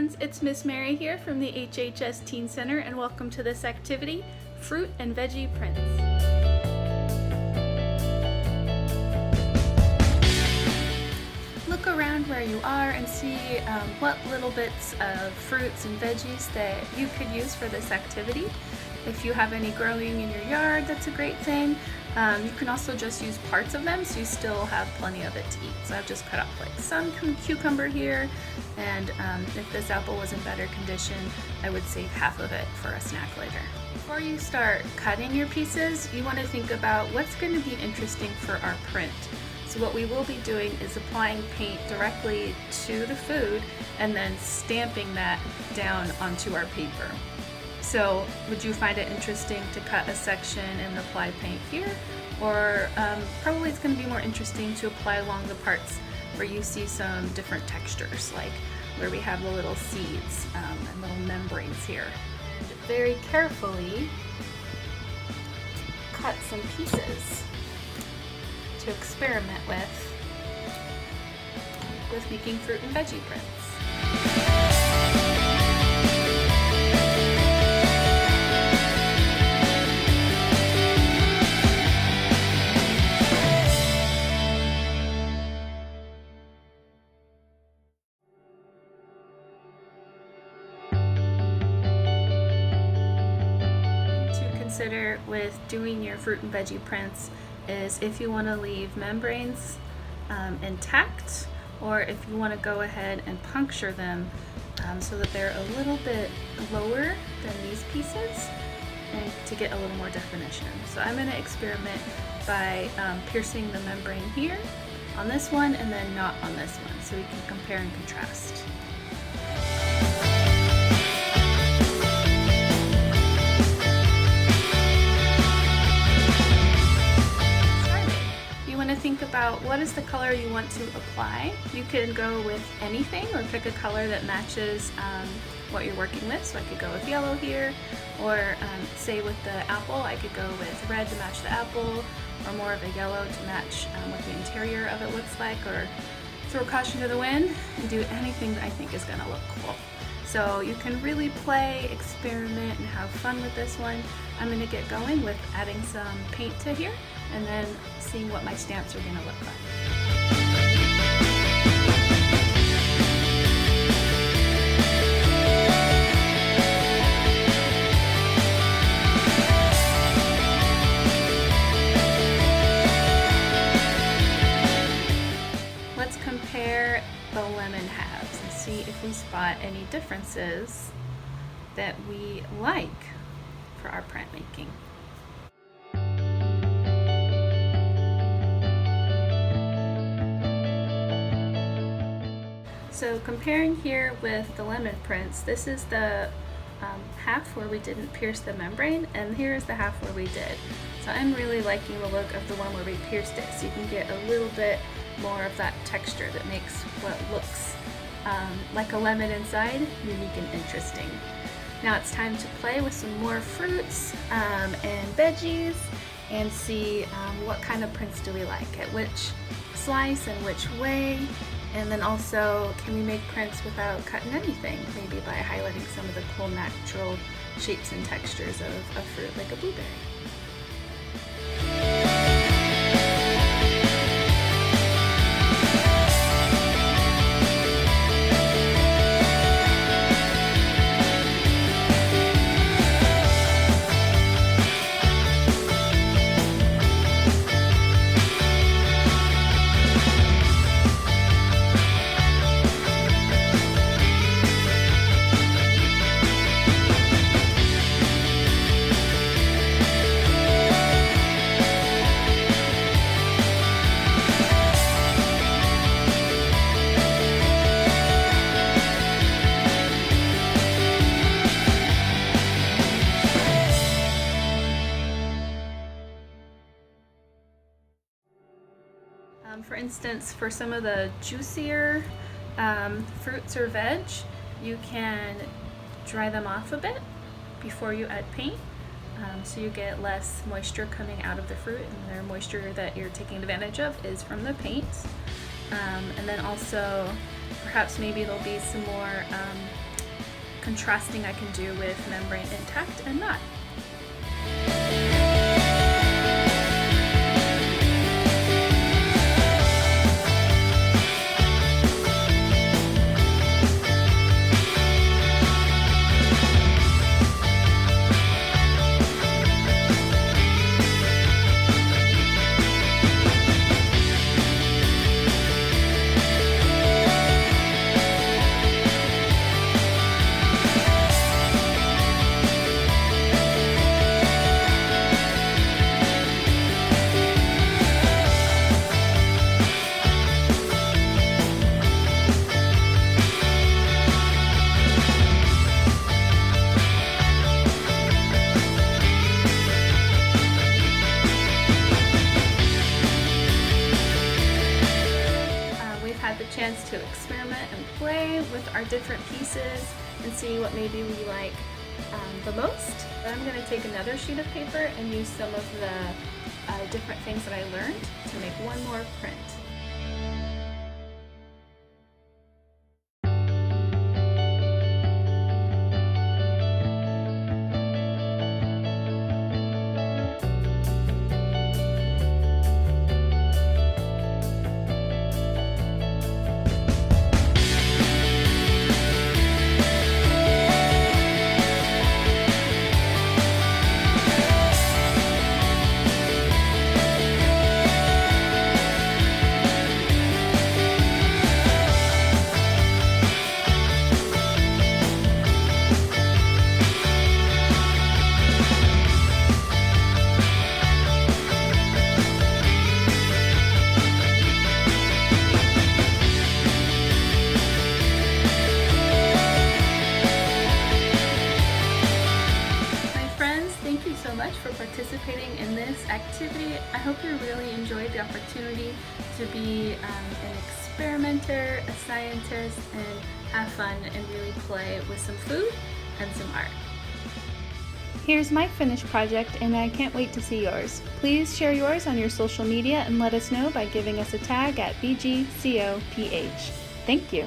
friends, it's Miss Mary here from the HHS Teen Center, and welcome to this activity, Fruit and Veggie Prints. Look around where you are and see what little bits of fruits and veggies that you could use for this activity. If you have any growing in your yard, that's a great thing. You can also just use parts of them so you still have plenty of it to eat. So I've just cut off like some cucumber here, and if this apple was in better condition, I would save half of it for a snack later. Before you start cutting your pieces, you want to think about what's going to be interesting for our print. So what we will be doing is applying paint directly to the food and then stamping that down onto our paper. So would you find it interesting to cut a section and apply paint here? Or probably it's going to be more interesting to apply along the parts where you see some different textures, like where we have the little seeds and little membranes here. Very carefully cut some pieces to experiment with making fruit and veggie prints. Consider with doing your fruit and veggie prints is if you want to leave membranes intact, or if you want to go ahead and puncture them so that they're a little bit lower than these pieces and to get a little more definition. So I'm going to experiment by piercing the membrane here on this one and then not on this one, so we can compare and contrast. Think about what is the color you want to apply. You can go with anything or pick a color that matches what you're working with. So I could go with yellow here, or say with the apple, I could go with red to match the apple, or more of a yellow to match what the interior of it looks like, or throw caution to the wind and do anything that I think is going to look cool. So you can really play, experiment, and have fun with this one. I'm going to get going with adding some paint to here and then seeing what my stamps are going to look like. Let's compare the lemon halves and see if we spot any differences that we like for our print making. So comparing here with the lemon prints, this is the half where we didn't pierce the membrane, and here is the half where we did. So I'm really liking the look of the one where we pierced it, so you can get a little bit more of that texture that makes what looks like a lemon inside unique and interesting. Now it's time to play with some more fruits and veggies and see what kind of prints do we like, at which slice and which way. And then also, can we make prints without cutting anything? Maybe by highlighting some of the cool natural shapes and textures of fruit, like a blueberry. For instance, for some of the juicier fruits or veg, you can dry them off a bit before you add paint, so you get less moisture coming out of the fruit, and the moisture that you're taking advantage of is from the paint. And then also perhaps maybe there'll be some more contrasting I can do with membrane intact and not. Had the chance to experiment and play with our different pieces and see what maybe we like the most. Then I'm going to take another sheet of paper and use some of the different things that I learned to make one more print. For participating in this activity. I hope you really enjoyed the opportunity to be an experimenter, a scientist, and have fun and really play with some food and some art. Here's my finished project, and I can't wait to see yours. Please share yours on your social media and let us know by giving us a tag at VeggieCOPH. Thank you.